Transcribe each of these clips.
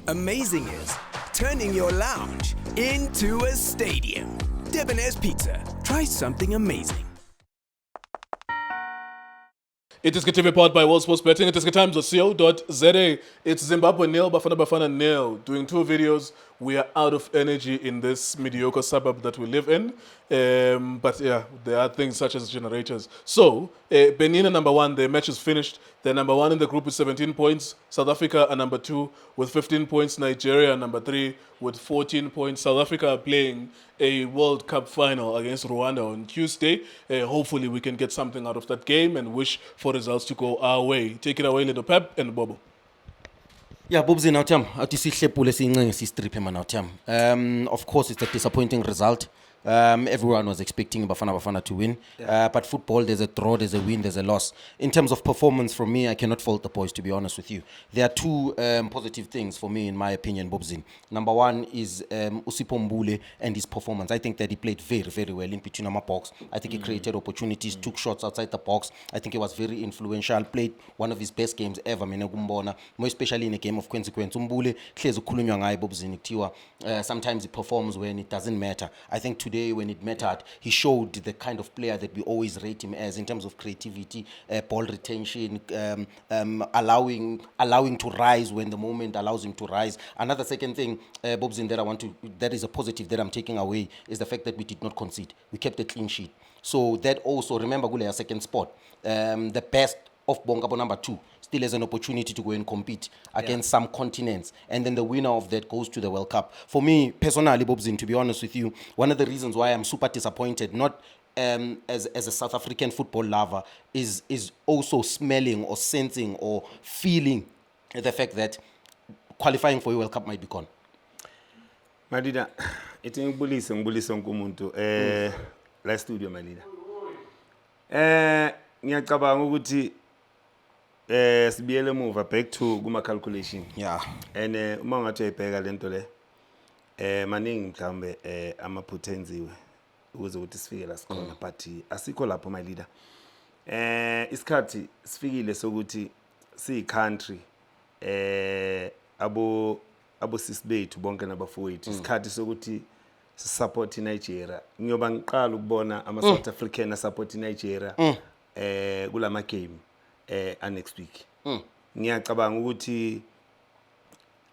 Amazing is turning your lounge into a stadium. Debonair's Pizza. Try something amazing. iDiskiTV powered by World Sports Betting. iDiskiTimes.co.za. It's Zimbabwe nil, Bafana Bafana nil. Doing 2 videos. We are out of energy in this mediocre suburb that we live in. But yeah, there are things such as generators. So, Benin are number 1. Their match is finished. They're number 1 in the group with 17 points. South Africa are number 2 with 15 points. Nigeria are number 3 with 14 points. South Africa are playing a World Cup final against Rwanda on Tuesday. Hopefully we can get something out of that game and wish for results to go our way. Take it away, Lindo Pep and Bobo. Yeah, Bob's in Autumn. Of course, it's a disappointing result. Everyone was expecting Bafana Bafana to win. But football, there's a draw, there's a win, there's a loss. In terms of performance, from me, I cannot fault the boys, to be honest with you. There are 2 positive things for me, in my opinion, Bobzin. Number 1 is Usipho Mbule and his performance. I think that he played very, very well in between our box. I think he created opportunities, took shots outside the box. I think he was very influential, played one of his best games ever, more especially in a game of consequence. Mbule, sometimes he performs when it doesn't matter. I think today, when it mattered, he showed the kind of player that we always rate him as in terms of creativity, ball retention, allowing to rise when the moment allows him to rise. Another second thing, Bobzin, that is a positive that I'm taking away, is the fact that we did not concede. We kept a clean sheet. So that also, remember, Gule, second spot, the best of Bongabo number 2 still has an opportunity to go and compete against some continents, and then the winner of that goes to the World Cup. For me, personally, Bobzin, to be honest with you, one of the reasons why I'm super disappointed, not as a South African football lover, is also smelling or sensing or feeling the fact that qualifying for a World Cup might be gone. Madida, it's ngibulise umuntu la studio Madida. Ngiyacabanga ukuthi sibiyele move back to kuma calculation. Yeah. And uma ngathi uyibheka lento le maningi mhlambe amaphutha enziwe ukuze ukuthi sifike la sikhona, but asikho lapho my leader. Isikhathi sifikile sokuthi si country abo sis bethu bonke nabafowethu, isikhathi sokuthi support Nigeria. Ngiyoba ngiqala ukubona ama South African support Nigeria kulama game next week. Ngiyacabanga ukuthi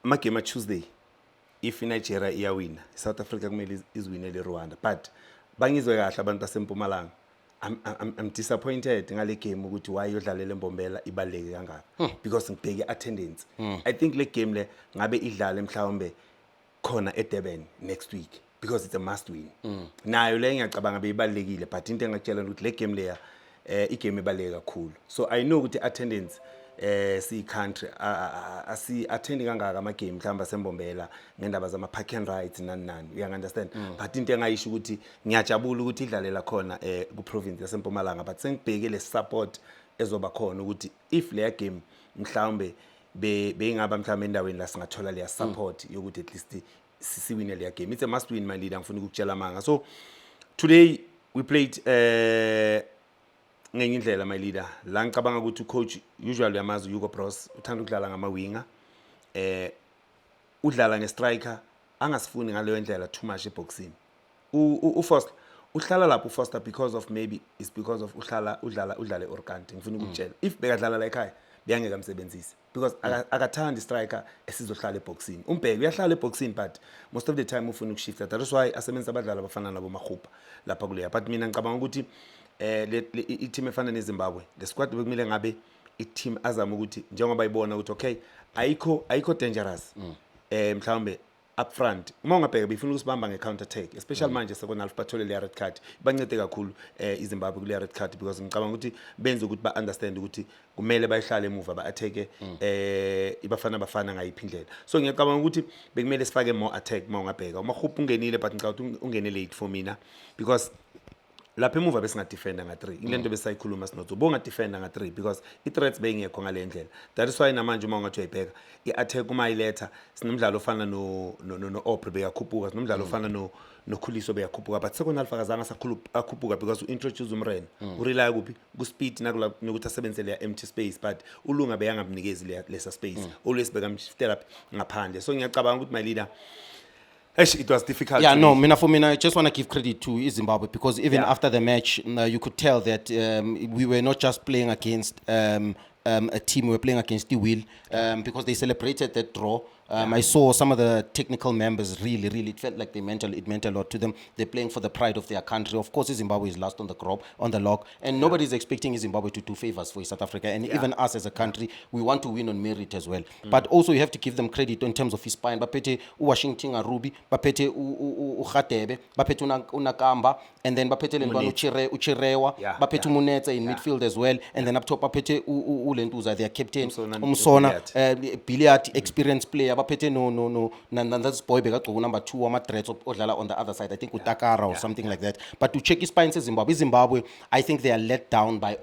ama game Tuesday, if Nigeria iyawina, South Africa kumele izwinele Rwanda, but bangizwe kahle abantu basempumalanga. I'm disappointed ngale game ukuthi why yodlalela eMbombela ibaleke kangaka, because ngibheke attendance. I think le game le ngabe idlala mhlawumbe khona eDurban next week, because it's a must win. Nayo le ngiyacabanga beyibalekile, but into engakutshela ukuthi le game leya igame ebaleke kakhulu. So I know ukuthi attendance si country asi attending kangaka ama game mhlamba sembombela ngendaba zama park and rides nani you understand. But into engayisho ukuthi ngiyajabula ukuthi idlalela khona ku province yaseMpumalanga, but sengibheke le support ezoba khona ukuthi if le game mhlawumbe beyingaba mhlawumbe endaweni la singathola le support yokuthi at least siwine le game. It's a must win, my leader, ngifuna ukutshela manga. So today we played ngenye indlela, my leader, la ngicabanga ukuthi coach usually yamazi Hugo Bros uthanda ukudlala ngama winger, udlala ngestriker, angasifuni ngaleyo ndlela too much eboxing. Ufoster uhlala lapho ufoster because of maybe it's because of udlale Orkante. Ngifuna ukutshela if bekadlala la ekhaya beyangeka msebenzisi, because akathanda striker esizohlala eboxing. Umbheki uyahlala eboxing, but most of the time ufuna ukushifta. That is why asebenza abadlali abafana nabo Mahupa lapha kuleya. But mina ngicabanga ukuthi i-team efana neZimbabwe, the squad bekumele ngabe i-team azama ukuthi njengoba ibona ukuthi okay ayikho dangerous mhlawumbe up front, uma ungabheka befuna ukusibamba nge-counter attack, especially manje sekona alpha bathole le red card, bancede kakhulu iZimbabwe kule red card, because ngicabanga ukuthi benze ukuthi ba understand ukuthi kumele bayihlale emuva ba attack iBafana Bafana ngayiphi indlela. So ngiyacabanga ukuthi bekumele sifake more attack uma ungabheka. Uma Hope ungenile, but ngicabanga ukuthi ungene late for mina, because lapha emuva besingadefenda nga-3 ilento besayikhuluma sinotho bongadefenda nga-3 because i-threats beyingekho ngale ndlela. That is why namanje uma ungathi uyayibheka i-attack uma iletha sinomdlalo ofana no-Opre beyakhuphuka, sinomdlalo ofana nokhuliso beyakhuphuka, but second half akazange akhuphuka because u-introduce umrena urelaya kuphi ku-speed nokuthi asebenzise leya empty space, but ulunga beyangamnikezi lesa space always bekamshiftela ngaphandle. So ngiyacabanga ukuthi my leader, it was difficult. Yeah, no, for me, I just want to give credit to Zimbabwe because even after the match, you could tell that we were not just playing against a team, we were playing against the will because they celebrated that draw. I saw some of the technical members really, it felt like it meant a lot to them. They're playing for the pride of their country. Of course, Zimbabwe is last on the log, and nobody's expecting Zimbabwe to do favors for South Africa. And even us as a country, we want to win on merit as well. But also, you have to give them credit in terms of his spine. Bapete Washington Arubi, Bapete Ukhatebe, Bapete Unakamba, and then Bapete Lengwano Uchirewa, Bapete Munetsa in midfield as well, and then up top Bapete Ulentuza, their captain, Umsona, billiard experienced player. That's boy number 2 on the other side. I think Utakara or something like that. But to check his spine says Zimbabwe, I think they are let down by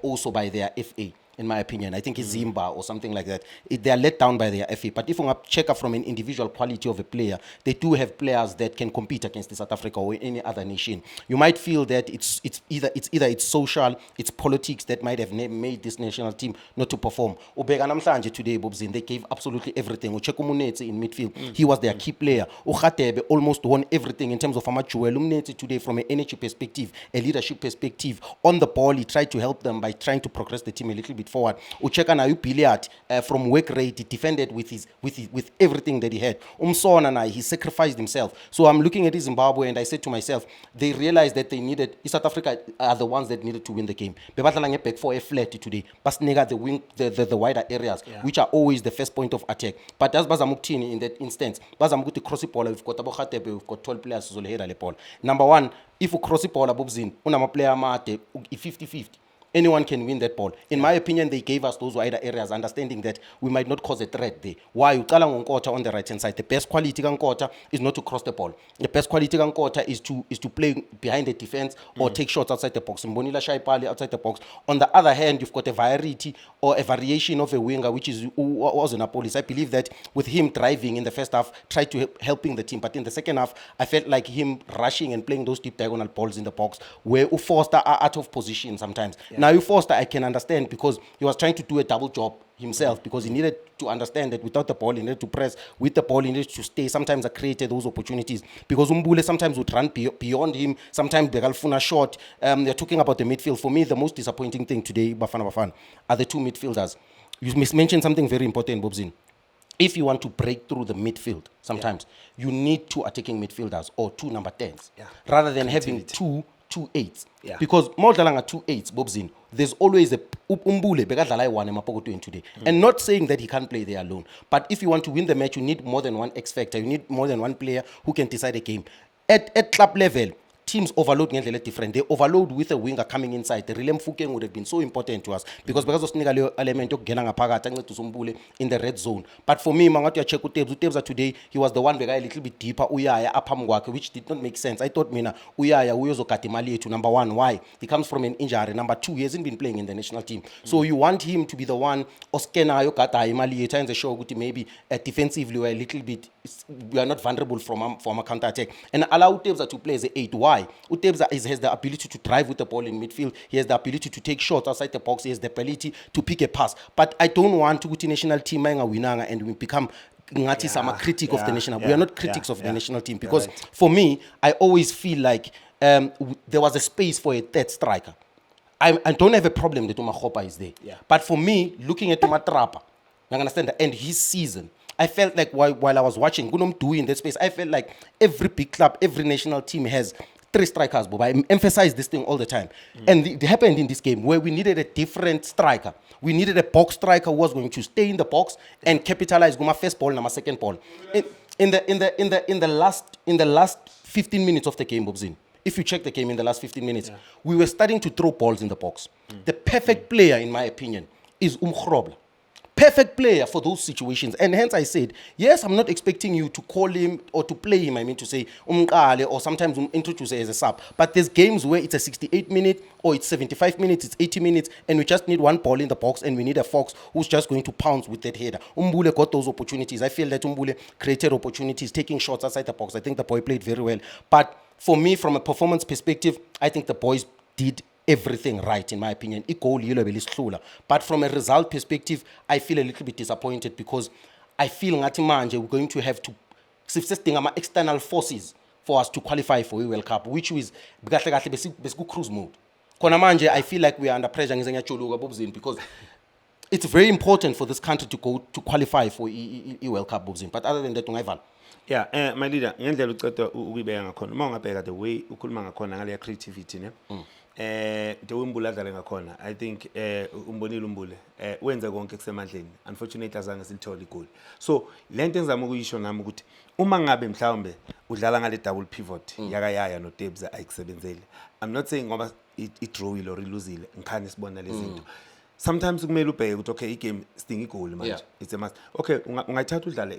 their FA. In my opinion, I think it's Zimba or something like that. They are let down by their FA. But if you check from an individual quality of a player, they do have players that can compete against South Africa or any other nation. You might feel that it's either social, it's politics that might have made this national team not to perform. Ubeka namhlanje today, Bobzin, they gave absolutely everything. Ucheko Munetsi in midfield, he was their key player. Ukhatebe almost won everything in terms of Amachuel. Munetsi today, from an energy perspective, a leadership perspective, on the ball, he tried to help them by trying to progress the team a little bit forward. Ucheka na Biliat from work rate, he defended with everything that he had. Umsona he sacrificed himself. So I'm looking at Zimbabwe and I said to myself, they realized that they needed, South Africa are the ones that needed to win the game. Bebatlange back for a flat today. But nega the wing, the wider areas, which are always the first point of attack. But as Bazamuktini in that instance, Bazamukuti cross the ball, we've got Abokhatepe, we've got 12 players who the ball. Number one, if you cross the ball, Bobzin, unama player mate 50-50. Anyone can win that ball. In my opinion, they gave us those wider areas, understanding that we might not cause a threat there. Why? You tell Nkota on the right-hand side. The best quality of Nkota is not to cross the ball. The best quality of Nkota is to play behind the defense or take shots outside the box. Mbonila Shaipali outside the box. On the other hand, you've got a variety or a variation of a winger, which is Ozanapolis. I believe that with him driving in the first half, tried to helping the team. But in the second half, I felt like him rushing and playing those deep diagonal balls in the box where Foster are out of position sometimes. Now, Foster, I can understand because he was trying to do a double job himself because he needed to understand that without the ball, he needed to press. With the ball, he needed to stay. Sometimes I created those opportunities because Umbule sometimes would run beyond him. Sometimes Begalfuna short. They're talking about the midfield. For me, the most disappointing thing today, Bafana Bafana, are the two midfielders. You mentioned something very important, Bobzin. If you want to break through the midfield, sometimes you need two attacking midfielders or two number 10s rather than having two 8s. Because more than 2 8s, Bobzin, there's always a Umbule Begadalai one Mapogo today. And not saying that he can't play there alone. But if you want to win the match, you need more than one X factor. You need more than one player who can decide a game. At club level, teams overload ngendlela different. They overload with a winger coming inside. The Rilem Fukeng would have been so important to us because of Snigalio element of Genanga Pagat to Sumbule in the red zone. But for me, Mangatia Cheku Tebza today, he was the one a little bit deeper, Uyaya Apamwaka, which did not make sense. I thought Mina Uyaya Uyozo Katimali to number 1. Why? He comes from an injury. Number 2, he hasn't been playing in the national team. So you want him to be the one Oskena Yokata Imali and the show maybe defensively we're a little bit, we are not vulnerable from a counter attack. And allow Tebza to play as a 8. Why? Utebza has the ability to drive with the ball in midfield. He has the ability to take shots outside the box. He has the ability to pick a pass. But I don't want to go to national team and we become I'm a critic of the national. We are not critics of the national team because for me, I always feel like there was a space for a third striker. I don't have a problem that Umahopa is there. But for me, looking at Umatrapa, you understand that, and his season, I felt like while I was watching Gunum do in that space, I felt like every big club, every national team has 3 strikers, Bob. I emphasize this thing all the time. And it happened in this game where we needed a different striker. We needed a box striker who was going to stay in the box and capitalize on my first ball and my second ball. In the last 15 minutes of the game, Bobzin, if you check the game in the last 15 minutes, we were starting to throw balls in the box. The perfect player, in my opinion, is Umkhrobla. perfect player for those situations. And hence I said, yes, I'm not expecting you to call him or to play him, I mean to say, or sometimes introduce as a sub. But there's games where it's a 68 minute or it's 75 minutes, it's 80 minutes, and we just need one ball in the box and we need a Fox who's just going to pounce with that header. Umbule got those opportunities. I feel that Umbule created opportunities, taking shots outside the box. I think the boy played very well. But for me, from a performance perspective, I think the boys did everything right, in my opinion. But from a result perspective, I feel a little bit disappointed because I feel we're going to have to external forces for us to qualify for a World Cup, which is cruise mode. I feel like we are under pressure because it's very important for this country to go to qualify for a World Cup. But other than that, yeah, my leader, ngendlela uceda ukubeka ngakhona uma ungabheka the way ukhuluma ngakhona ngale creativity ne the way umbule adlale ngakhona, I think umbonile umbule wenza konke kusemandleni, unfortunately azange silithole igoli. So lento engizama ukuyisho nami ukuthi uma ngabe mhlawumbe udlala ngale double pivot yakayaya no Debza ayikusebenzele, I'm not saying ngoba idrawile or iluzile ngikhani sibona lezi zinto. Sometimes kumele ubheke ukuthi okay igame sidinga igoli manje, it's a must. Okay, ungayithatha udlale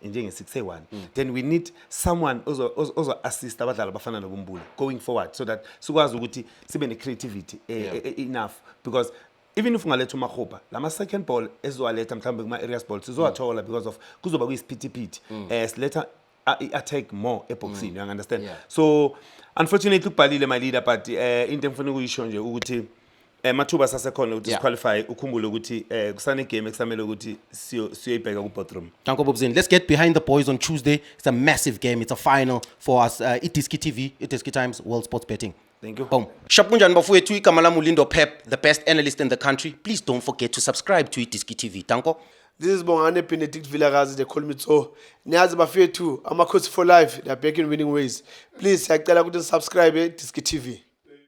njenge 6-1, then we need someone ozo assist abadlali abafana nobumbule going forward so that sikwazi ukuthi sibe ne creativity enough, because even if ungaletha uMakhoba lama second ball ezowaletha mhlawumbe kuma areas ball sizowathola because of kuzoba kuyisiphithiphithi siletha attack more eboxini, you understand? So unfortunately ubhalile my leader, but into engifuna ukuyisho nje ukuthi mathuba sasekhona ukuthi qualify, ukhumbule ukuthi kusane game eksamele ukuthi siyoyibheka ku bottom. Tanko Bobzin, let's get behind the boys on Tuesday. It's a massive game. It's a final for us. iDiskiTV, iDiski Times, World Sports Betting. Thank you. Boom. Shapunjan bafowethu igama lami Lindo Pep, the best analyst in the country. Please don't forget to subscribe to iDiskiTV. Tanko. This is Bongane Benedict Villagazi, they call me so. Niyazi bafowethu, ama coach for life. They are back in winning ways. Please, siyacela ukuthi subscribe iDiskiTV.